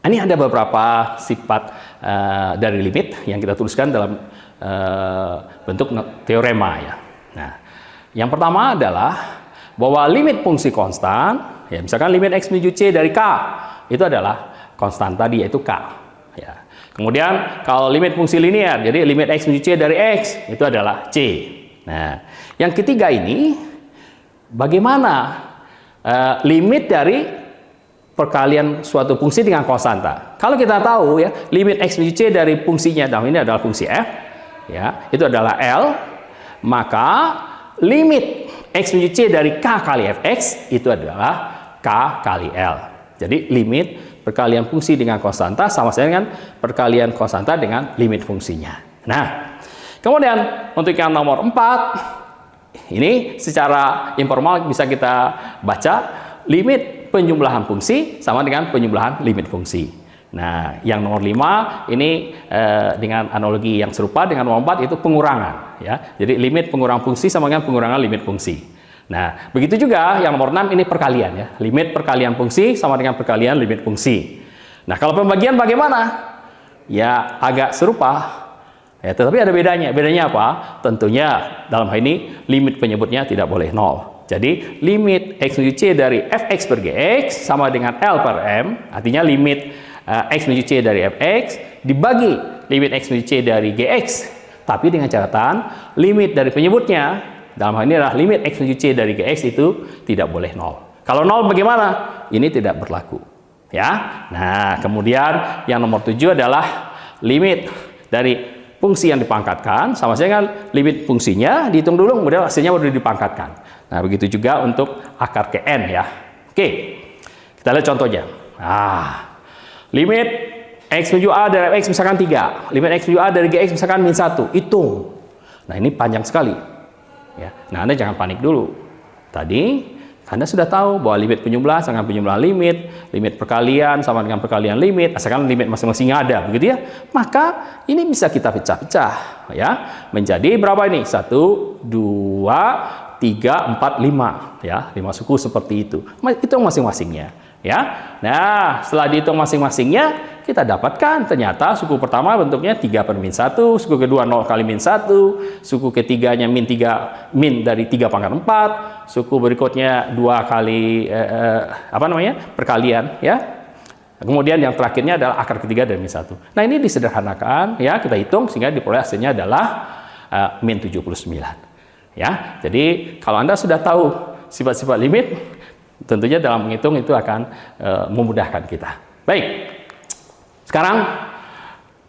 Ini ada beberapa sifat dari limit yang kita tuliskan dalam bentuk teorema ya. Nah, yang pertama adalah bahwa limit fungsi konstan, ya misalkan limit x menuju c dari k, itu adalah konstan tadi yaitu k. Ya. Kemudian kalau limit fungsi linear, jadi limit x menuju c dari x, itu adalah c. Nah, yang ketiga ini, bagaimana limit dari perkalian suatu fungsi dengan konstanta. Kalau kita tahu ya, limit x menuju c dari fungsinya, dalam ini adalah fungsi f, ya, itu adalah L, maka limit x menuju c dari k kali fx itu adalah k kali L. Jadi limit perkalian fungsi dengan konstanta sama saja dengan perkalian konstanta dengan limit fungsinya. Nah, kemudian untuk yang nomor 4, ini secara informal bisa kita baca limit penjumlahan fungsi sama dengan penjumlahan limit fungsi. Nah, yang nomor 5 ini dengan analogi yang serupa dengan nomor 4 itu pengurangan ya. Jadi limit pengurangan fungsi sama dengan pengurangan limit fungsi. Nah, begitu juga yang nomor 6 ini perkalian ya. Limit perkalian fungsi sama dengan perkalian limit fungsi. Nah, kalau pembagian bagaimana? Ya, agak serupa. Ya, tetapi ada bedanya. Bedanya apa? Tentunya dalam hal ini limit penyebutnya tidak boleh 0. Jadi, limit x menuju c dari fx per gx sama dengan L per m. Artinya limit x menuju c dari fx dibagi limit x menuju c dari gx. Tapi dengan catatan, limit dari penyebutnya dalam hal ini adalah limit x menuju c dari gx itu tidak boleh 0. Kalau 0 bagaimana? Ini tidak berlaku. Ya. Nah, kemudian yang nomor 7 adalah limit dari fungsi yang dipangkatkan sama saja dengan limit fungsinya dihitung dulu, kemudian hasilnya baru dipangkatkan. Nah, begitu juga untuk akar ke n ya. Oke. Kita lihat contohnya. Nah, limit x menuju a dari x misalkan 3, limit x menuju a dari gx misalkan min 1, hitung. Nah, ini panjang sekali. Ya. Nah, Anda jangan panik dulu. Tadi Anda sudah tahu bahwa limit penjumlahan sama penjumlahan limit, limit perkalian sama dengan perkalian limit, asalkan limit masing-masing ada, begitu ya. Maka ini bisa kita pecah-pecah ya. Menjadi berapa ini? 1, 2, 3, 4, 5 ya. 5 suku seperti itu. Hitung masing-masingnya ya. Nah, setelah dihitung masing-masingnya, kita dapatkan ternyata suku pertama bentuknya 3 per min 1, suku kedua 0 kali min 1, suku ketiganya min 3 min dari 3 pangkat 4, suku berikutnya 2 kali perkalian ya. Kemudian yang terakhirnya adalah akar ketiga dari min 1. Nah, ini disederhanakan ya, kita hitung sehingga diperoleh hasilnya adalah min 79. Ya. Jadi kalau Anda sudah tahu sifat-sifat limit, tentunya dalam menghitung itu akan memudahkan kita. Baik. Sekarang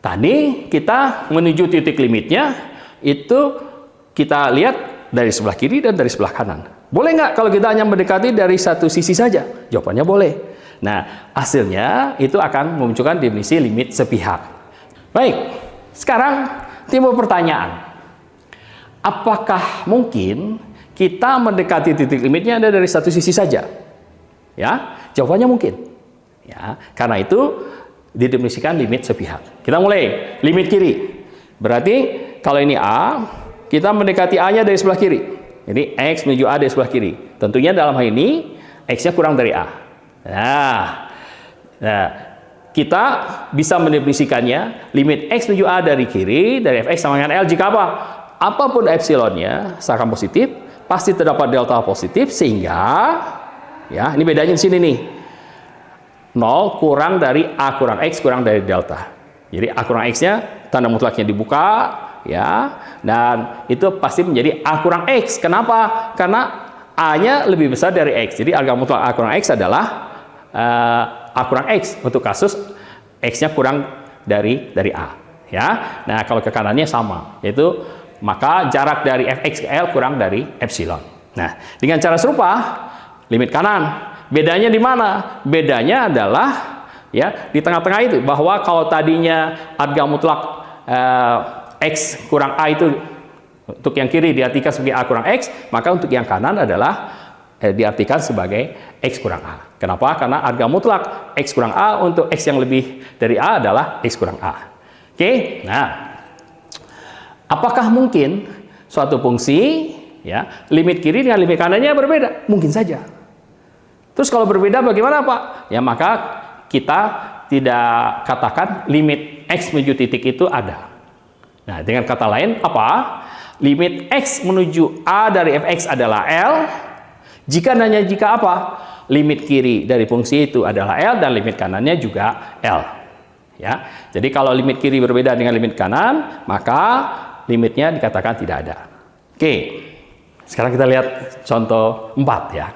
tadi kita menuju titik limitnya itu kita lihat dari sebelah kiri dan dari sebelah kanan. Boleh nggak kalau kita hanya mendekati dari satu sisi saja? Jawabannya boleh. Nah, hasilnya itu akan memunculkan definisi limit sepihak. Baik, sekarang timbul pertanyaan. Apakah mungkin kita mendekati titik limitnya ada dari satu sisi saja? Ya, jawabannya mungkin. Ya, karena itu didefinisikan limit sepihak. Kita mulai limit kiri. Berarti kalau ini A, kita mendekati A-nya dari sebelah kiri. Jadi X menuju A dari sebelah kiri. Tentunya dalam hal ini X-nya kurang dari A. Nah, kita bisa mendefinisikannya limit X menuju A dari kiri, dari fx sama dengan L jika apa? Apapun epsilonnya, misalkan positif, pasti terdapat delta positif sehingga ya, ini bedanya di sini nih. 0 kurang dari A kurang X kurang dari delta. Jadi A kurang X-nya tanda mutlaknya dibuka ya, dan itu pasti menjadi A kurang X. Kenapa? Karena A-nya lebih besar dari X. Jadi harga mutlak A kurang X adalah A kurang X untuk kasus X-nya kurang dari A ya. Nah, kalau ke kanannya sama, yaitu maka jarak dari fx ke L kurang dari epsilon. Nah, dengan cara serupa limit kanan. Bedanya di mana? Bedanya adalah ya di tengah-tengah itu, bahwa kalau tadinya harga mutlak X kurang A itu untuk yang kiri diartikan sebagai A kurang X, maka untuk yang kanan adalah diartikan sebagai X kurang A. Kenapa? Karena harga mutlak X kurang A untuk X yang lebih dari A adalah X kurang A. Oke? Nah, apakah mungkin suatu fungsi ya limit kiri dengan limit kanannya berbeda? Mungkin saja. Terus kalau berbeda bagaimana Pak? Ya maka kita tidak katakan limit X menuju titik itu ada. Nah, dengan kata lain apa? Limit X menuju A dari fx adalah L jika apa? Limit kiri dari fungsi itu adalah L dan limit kanannya juga L. Ya. Jadi kalau limit kiri berbeda dengan limit kanan, maka limitnya dikatakan tidak ada. Oke. Sekarang kita lihat contoh 4 ya.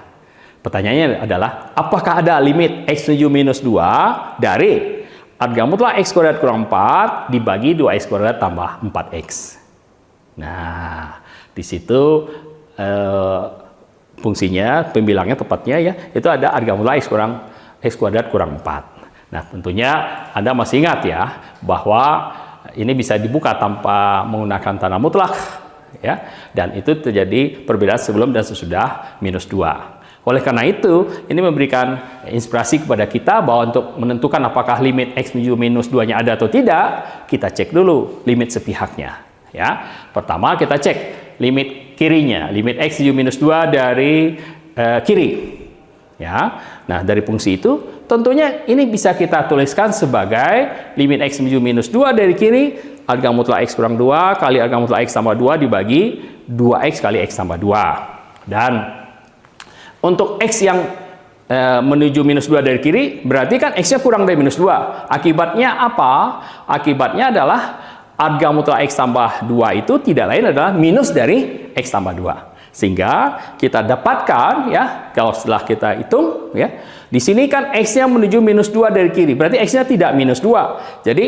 Pertanyaannya adalah, apakah ada limit X menuju minus 2 dari harga mutlak X kuadrat kurang 4 dibagi 2X kuadrat tambah 4X. Nah, di situ fungsinya, pembilangnya tepatnya ya, itu ada harga mutlak X kuadrat kurang 4. Nah, tentunya Anda masih ingat ya, bahwa ini bisa dibuka tanpa menggunakan tanda mutlak. Ya, dan itu terjadi perbedaan sebelum dan sesudah minus 2. Oleh karena itu, ini memberikan inspirasi kepada kita bahwa untuk menentukan apakah limit X menuju minus 2-nya ada atau tidak, kita cek dulu limit sepihaknya. Ya, pertama kita cek limit kirinya, limit X menuju minus 2 dari kiri. Ya, nah dari fungsi itu, tentunya ini bisa kita tuliskan sebagai limit X menuju minus 2 dari kiri, harga mutlak X kurang 2 kali harga mutlak X tambah 2 dibagi 2X kali X tambah 2. Dan untuk X yang menuju minus 2 dari kiri, berarti kan X-nya kurang dari minus 2. Akibatnya apa? Akibatnya adalah harga mutlak X tambah 2 itu tidak lain adalah minus dari X tambah 2. Sehingga kita dapatkan, ya, kalau setelah kita hitung, ya, di sini kan X-nya menuju minus 2 dari kiri. Berarti X-nya tidak minus 2. Jadi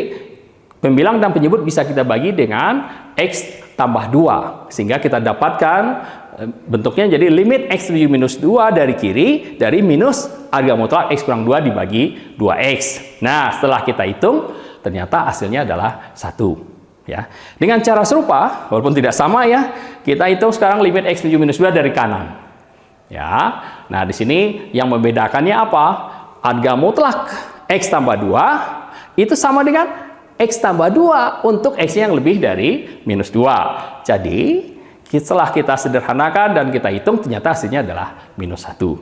pembilang dan penyebut bisa kita bagi dengan X tambah 2. Sehingga kita dapatkan bentuknya jadi limit X menuju minus 2 dari kiri, dari minus harga mutlak X kurang 2 dibagi 2X. Nah, setelah kita hitung, ternyata hasilnya adalah 1. Ya. Dengan cara serupa, walaupun tidak sama ya, kita hitung sekarang limit X menuju minus 2 dari kanan. Ya. Nah, di sini yang membedakannya apa? Harga mutlak X tambah 2 itu sama dengan X tambah 2 untuk X yang lebih dari minus 2. Jadi, setelah kita sederhanakan dan kita hitung, ternyata hasilnya adalah minus 1.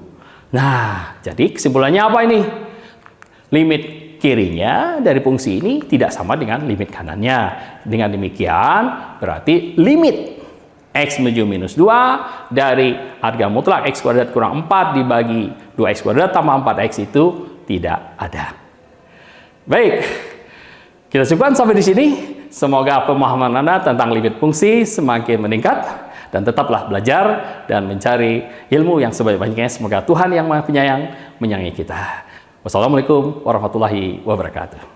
Nah, jadi kesimpulannya apa ini? Limit kirinya dari fungsi ini tidak sama dengan limit kanannya. Dengan demikian, berarti limit X menuju minus 2 dari harga mutlak X kuadrat kurang 4 dibagi 2X kuadrat tambah 4X itu tidak ada. Baik, kita cukupkan sampai di sini. Semoga pemahaman Anda tentang limit fungsi semakin meningkat dan tetaplah belajar dan mencari ilmu yang sebanyak-banyaknya. Semoga Tuhan yang Maha Penyayang menyayangi kita. Wassalamualaikum warahmatullahi wabarakatuh.